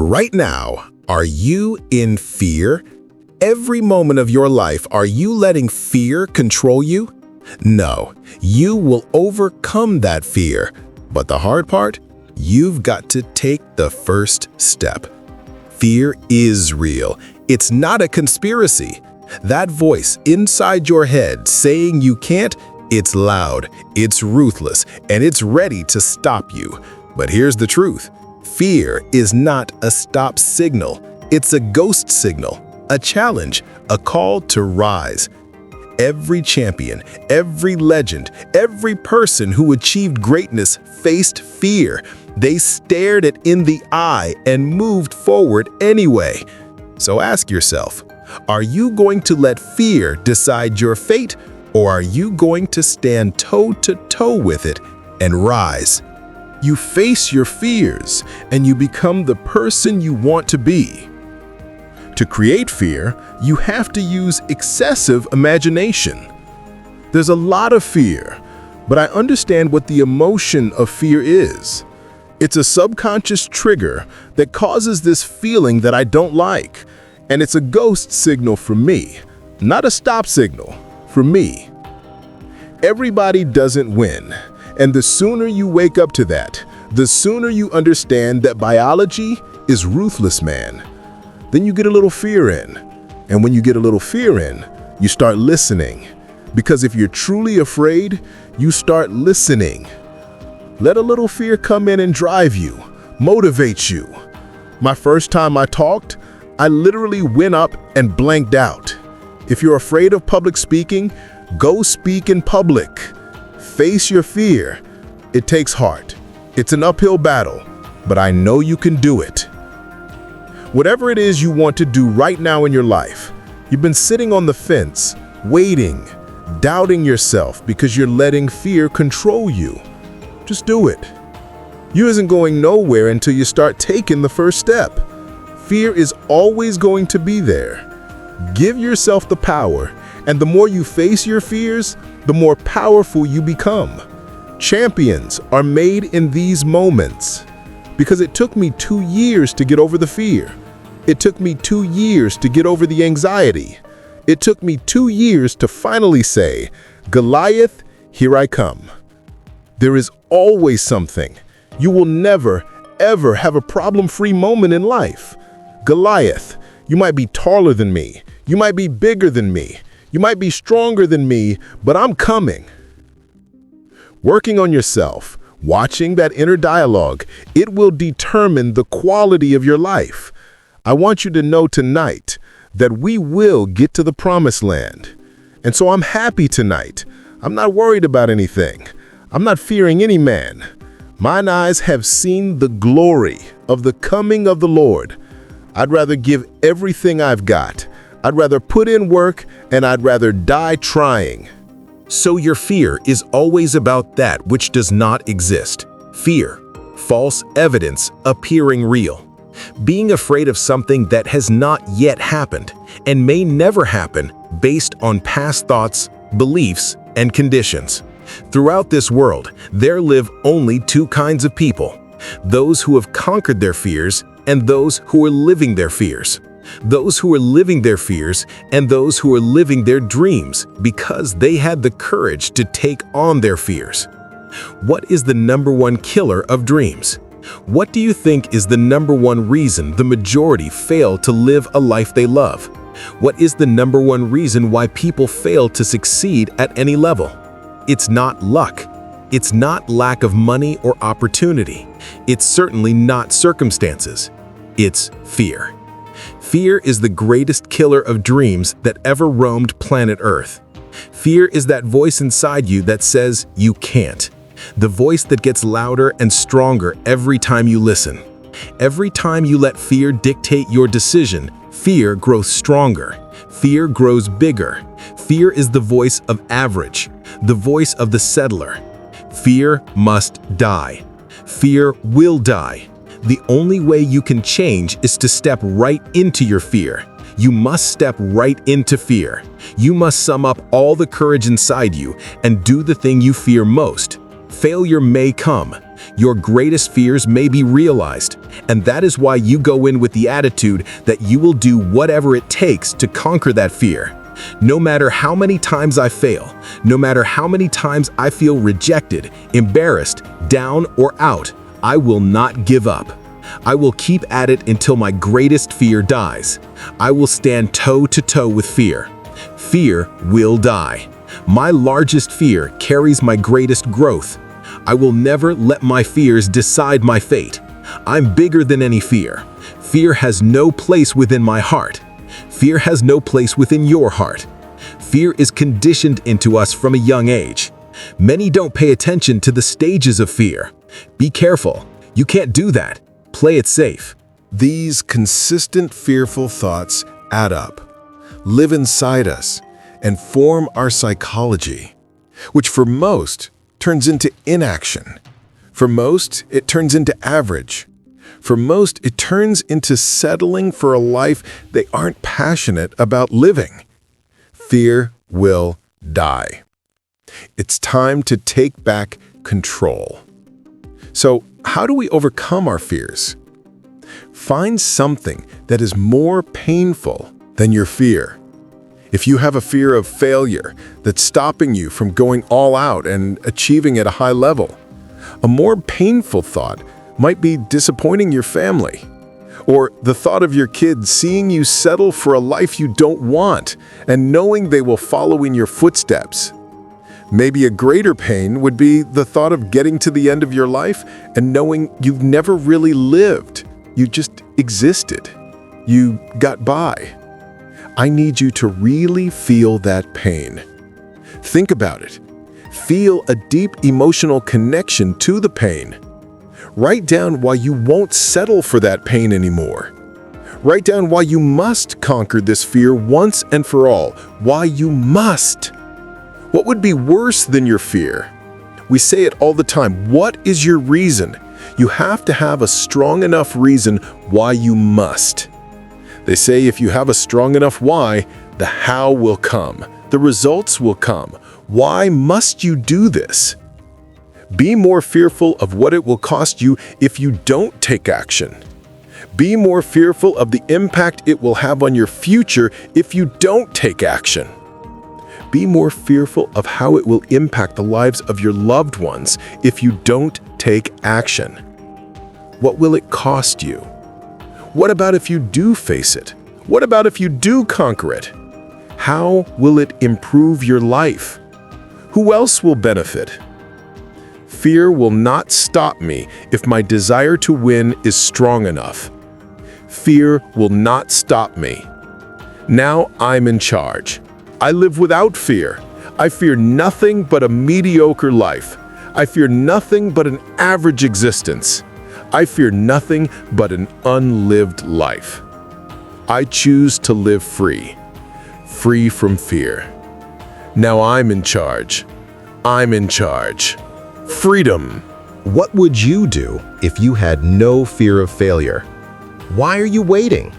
Right now, are you in fear? Every moment of your life, are you letting fear control you? No, you will overcome that fear. But the hard part? You've got to take the first step. Fear is real. It's not a conspiracy. That voice inside your head saying you can't, it's loud, it's ruthless, and it's ready to stop you. But here's the truth. Fear is not a stop signal. It's a ghost signal, a challenge, a call to rise. Every champion, every legend, every person who achieved greatness faced fear. They stared it in the eye and moved forward anyway. So ask yourself, are you going to let fear decide your fate, or are you going to stand toe-to-toe with it and rise? You face your fears, and you become the person you want to be. To create fear, you have to use excessive imagination. There's a lot of fear, but I understand what the emotion of fear is. It's a subconscious trigger that causes this feeling that I don't like, and it's a ghost signal for me, not a stop signal, for me. Everybody doesn't win, and the sooner you wake up to that, the sooner you understand that biology is ruthless, man. Then you get a little fear in, and when you get a little fear in, you start listening. Because if you're truly afraid, you start listening. Let a little fear come in and drive you, motivate you. My first time I talked, I literally went up and blanked out. If you're afraid of public speaking, go speak in public. Face your fear. It takes heart. It's an uphill battle, but I know you can do it. Whatever it is you want to do right now in your life, you've been sitting on the fence, waiting, doubting yourself because you're letting fear control you. Just do it. You isn't going nowhere until you start taking the first step. Fear is always going to be there. Give yourself the power, and the more you face your fears, the more powerful you become. Champions are made in these moments. Because it took me 2 years to get over the fear. It took me 2 years to get over the anxiety. It took me 2 years to finally say, Goliath, here I come. There is always something. You will never, ever have a problem-free moment in life. Goliath, you might be taller than me. You might be bigger than me. You might be stronger than me, but I'm coming. Working on yourself, watching that inner dialogue, it will determine the quality of your life. I want you to know tonight that we will get to the promised land. And so I'm happy tonight. I'm not worried about anything. I'm not fearing any man. Mine eyes have seen the glory of the coming of the Lord. I'd rather give everything I've got. I'd rather put in work, and I'd rather die trying. So your fear is always about that which does not exist. Fear, false evidence appearing real. Being afraid of something that has not yet happened and may never happen based on past thoughts, beliefs, and conditions. Throughout this world, there live only two kinds of people: those who have conquered their fears and those who are living their fears. Those who are living their fears and those who are living their dreams because they had the courage to take on their fears. What is the #1 killer of dreams? What do you think is the #1 reason the majority fail to live a life they love? What is the #1 reason why people fail to succeed at any level? It's not luck. It's not lack of money or opportunity. It's certainly not circumstances. It's fear. Fear is the greatest killer of dreams that ever roamed planet Earth. Fear is that voice inside you that says you can't. The voice that gets louder and stronger every time you listen. Every time you let fear dictate your decision, fear grows stronger. Fear grows bigger. Fear is the voice of average, the voice of the settler. Fear must die. Fear will die. The only way you can change is to step right into your fear. You must step right into fear. You must sum up all the courage inside you and do the thing you fear most. Failure may come. Your greatest fears may be realized, and that is why you go in with the attitude that you will do whatever it takes to conquer that fear. No matter how many times I fail, no matter how many times I feel rejected, embarrassed, down, or out, I will not give up. I will keep at it until my greatest fear dies. I will stand toe to toe with fear. Fear will die. My largest fear carries my greatest growth. I will never let my fears decide my fate. I'm bigger than any fear. Fear has no place within my heart. Fear has no place within your heart. Fear is conditioned into us from a young age. Many don't pay attention to the stages of fear. Be careful. You can't do that. Play it safe. These consistent fearful thoughts add up, live inside us, and form our psychology, which for most turns into inaction. For most, it turns into average. For most, it turns into settling for a life they aren't passionate about living. Fear will die. It's time to take back control. So, how do we overcome our fears? Find something that is more painful than your fear. If you have a fear of failure that's stopping you from going all out and achieving at a high level, a more painful thought might be disappointing your family, or the thought of your kids seeing you settle for a life you don't want and knowing they will follow in your footsteps. Maybe a greater pain would be the thought of getting to the end of your life and knowing you've never really lived. You just existed. You got by. I need you to really feel that pain. Think about it. Feel a deep emotional connection to the pain. Write down why you won't settle for that pain anymore. Write down why you must conquer this fear once and for all. Why you must. What would be worse than your fear? We say it all the time. What is your reason? You have to have a strong enough reason why you must. They say if you have a strong enough why, the how will come. The results will come. Why must you do this? Be more fearful of what it will cost you if you don't take action. Be more fearful of the impact it will have on your future if you don't take action. Be more fearful of how it will impact the lives of your loved ones if you don't take action. What will it cost you? What about if you do face it? What about if you do conquer it? How will it improve your life? Who else will benefit? Fear will not stop me if my desire to win is strong enough. Fear will not stop me. Now I'm in charge. I live without fear. I fear nothing but a mediocre life. I fear nothing but an average existence. I fear nothing but an unlived life. I choose to live free, free from fear. Now I'm in charge. I'm in charge. Freedom. What would you do if you had no fear of failure? Why are you waiting?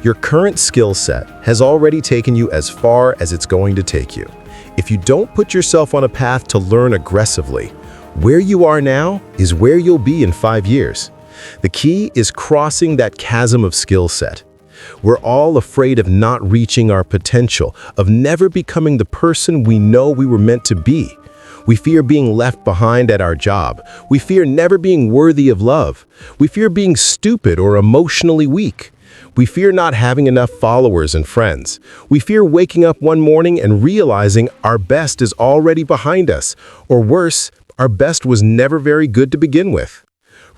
Your current skill set has already taken you as far as it's going to take you. If you don't put yourself on a path to learn aggressively, where you are now is where you'll be in 5 years. The key is crossing that chasm of skill set. We're all afraid of not reaching our potential, of never becoming the person we know we were meant to be. We fear being left behind at our job. We fear never being worthy of love. We fear being stupid or emotionally weak. We fear not having enough followers and friends. We fear waking up one morning and realizing our best is already behind us, or worse, our best was never very good to begin with.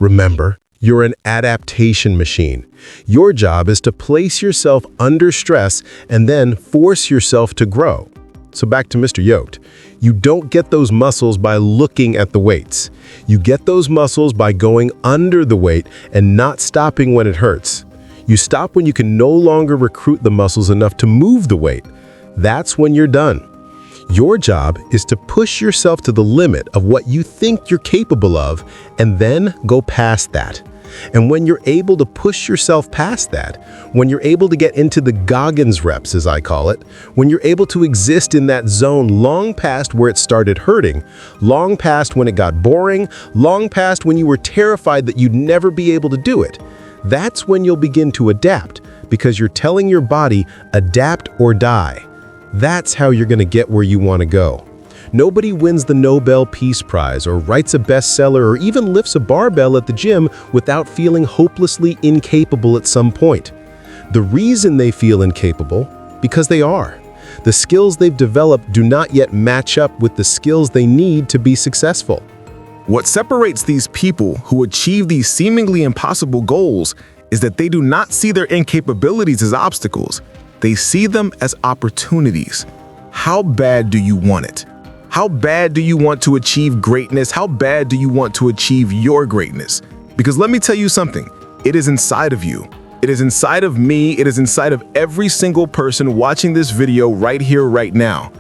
Remember, you're an adaptation machine. Your job is to place yourself under stress and then force yourself to grow. So back to Mr. Yoked. You don't get those muscles by looking at the weights. You get those muscles by going under the weight and not stopping when it hurts. You stop when you can no longer recruit the muscles enough to move the weight. That's when you're done. Your job is to push yourself to the limit of what you think you're capable of and then go past that. And when you're able to push yourself past that, when you're able to get into the Goggins reps, as I call it, when you're able to exist in that zone long past where it started hurting, long past when it got boring, long past when you were terrified that you'd never be able to do it, that's when you'll begin to adapt, because you're telling your body, adapt or die. That's how you're going to get where you want to go. Nobody wins the Nobel Peace Prize or writes a bestseller or even lifts a barbell at the gym without feeling hopelessly incapable at some point. The reason they feel incapable, because they are. The skills they've developed do not yet match up with the skills they need to be successful. What separates these people who achieve these seemingly impossible goals is that they do not see their incapabilities as obstacles. They see them as opportunities. How bad do you want it? How bad do you want to achieve greatness? How bad do you want to achieve your greatness? Because let me tell you something, it is inside of you. It is inside of me. It is inside of every single person watching this video right here, right now.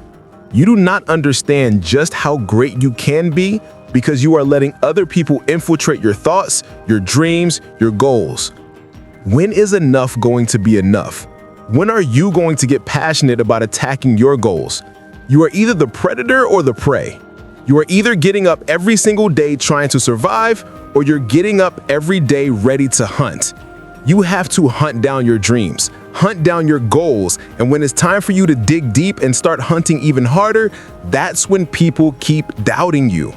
You do not understand just how great you can be because you are letting other people infiltrate your thoughts, your dreams, your goals. When is enough going to be enough? When are you going to get passionate about attacking your goals? You are either the predator or the prey. You are either getting up every single day trying to survive, or you're getting up every day ready to hunt. You have to hunt down your dreams, hunt down your goals, and when it's time for you to dig deep and start hunting even harder, that's when people keep doubting you.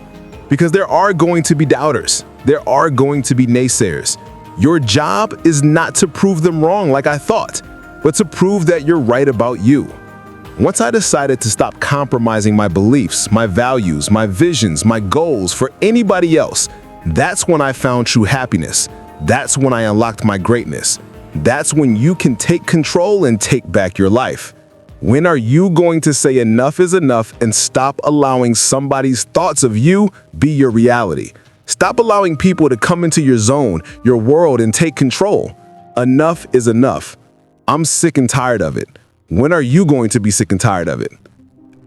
Because there are going to be doubters. There are going to be naysayers. Your job is not to prove them wrong like I thought, but to prove that you're right about you. Once I decided to stop compromising my beliefs, my values, my visions, my goals for anybody else, that's when I found true happiness. That's when I unlocked my greatness. That's when you can take control and take back your life. When are you going to say enough is enough and stop allowing somebody's thoughts of you be your reality? Stop allowing people to come into your zone, your world, and take control. Enough is enough. I'm sick and tired of it. When are you going to be sick and tired of it?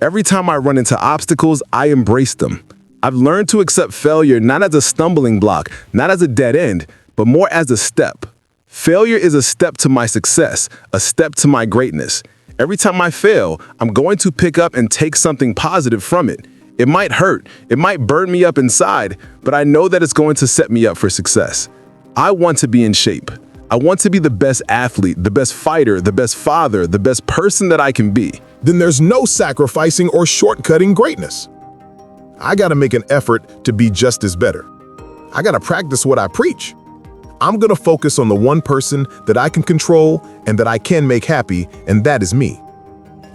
Every time I run into obstacles, I embrace them. I've learned to accept failure not as a stumbling block, not as a dead end, but more as a step. Failure is a step to my success, a step to my greatness. Every time I fail, I'm going to pick up and take something positive from it. It might hurt, it might burn me up inside, but I know that it's going to set me up for success. I want to be in shape. I want to be the best athlete, the best fighter, the best father, the best person that I can be. Then there's no sacrificing or shortcutting greatness. I gotta make an effort to be just as better. I gotta practice what I preach. I'm gonna focus on the one person that I can control and that I can make happy, and that is me.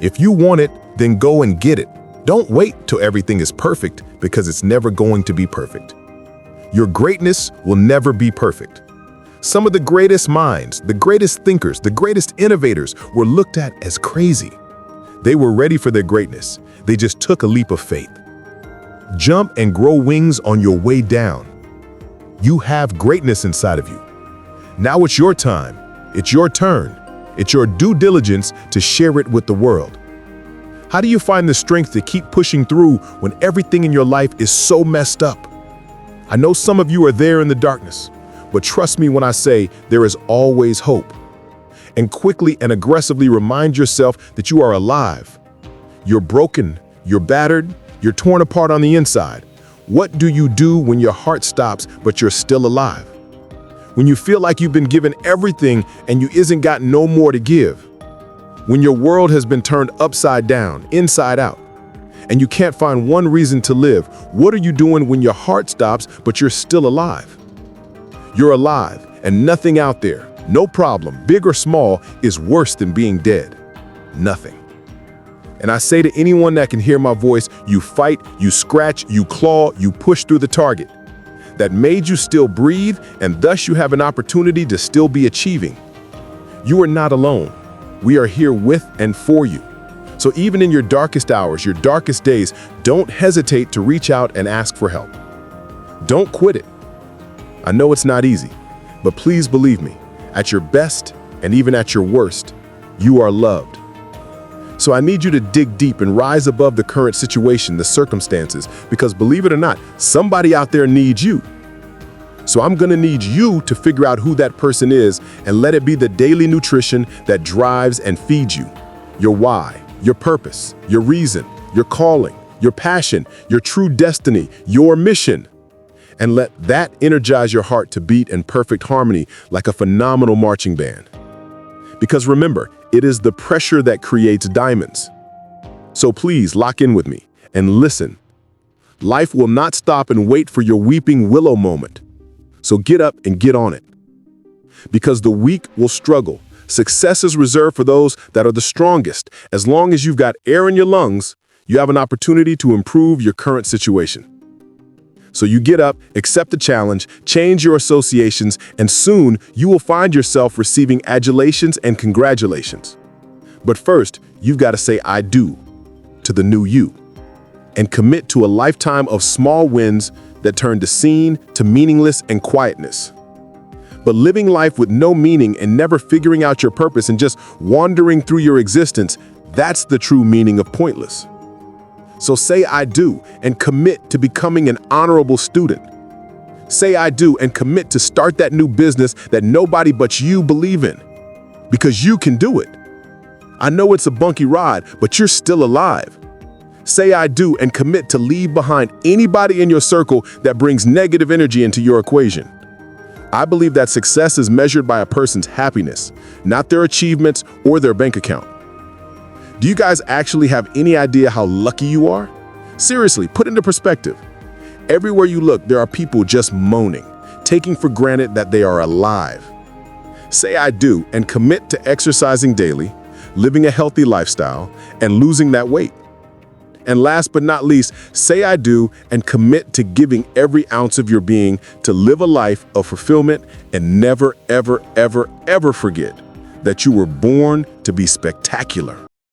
If you want it, then go and get it. Don't wait till everything is perfect, because it's never going to be perfect. Your greatness will never be perfect. Some of the greatest minds, the greatest thinkers, the greatest innovators were looked at as crazy. They were ready for their greatness. They just took a leap of faith. Jump and grow wings on your way down. You have greatness inside of you. Now it's your time. It's your turn. It's your due diligence to share it with the world. How do you find the strength to keep pushing through when everything in your life is so messed up? I know some of you are there in the darkness, but trust me when I say there is always hope. And quickly and aggressively remind yourself that you are alive. You're broken, you're battered, you're torn apart on the inside. What do you do when your heart stops but you're still alive? When you feel like you've been given everything and you isn't got no more to give? When your world has been turned upside down, inside out, and you can't find one reason to live, what are you doing when your heart stops but you're still alive? You're alive, and nothing out there, no problem, big or small, is worse than being dead. Nothing. And I say to anyone that can hear my voice, you fight, you scratch, you claw, you push through the target. That made you still breathe, and thus you have an opportunity to still be achieving. You are not alone. We are here with and for you. So even in your darkest hours, your darkest days, don't hesitate to reach out and ask for help. Don't quit it. I know it's not easy, but please believe me, at your best and even at your worst, you are loved. So I need you to dig deep and rise above the current situation, the circumstances, because believe it or not, somebody out there needs you. So I'm gonna need you to figure out who that person is and let it be the daily nutrition that drives and feeds you. Your why, your purpose, your reason, your calling, your passion, your true destiny, your mission. And let that energize your heart to beat in perfect harmony like a phenomenal marching band. Because remember, it is the pressure that creates diamonds. So please lock in with me and listen. Life will not stop and wait for your weeping willow moment. So get up and get on it. Because the weak will struggle. Success is reserved for those that are the strongest. As long as you've got air in your lungs, you have an opportunity to improve your current situation. So you get up, accept the challenge, change your associations, and soon you will find yourself receiving adulations and congratulations. But first, you've got to say I do to the new you and commit to a lifetime of small wins that turn the scene to meaningless and quietness. But living life with no meaning and never figuring out your purpose and just wandering through your existence, that's the true meaning of pointless. So say I do and commit to becoming an honorable student. Say I do and commit to start that new business that nobody but you believe in. Because you can do it. I know it's a bumpy ride, but you're still alive. Say I do and commit to leave behind anybody in your circle that brings negative energy into your equation. I believe that success is measured by a person's happiness, not their achievements or their bank account. Do you guys actually have any idea how lucky you are? Seriously, put into perspective. Everywhere you look, there are people just moaning, taking for granted that they are alive. Say I do and commit to exercising daily, living a healthy lifestyle, and losing that weight. And last but not least, say I do and commit to giving every ounce of your being to live a life of fulfillment and never, ever, ever, ever forget that you were born to be spectacular.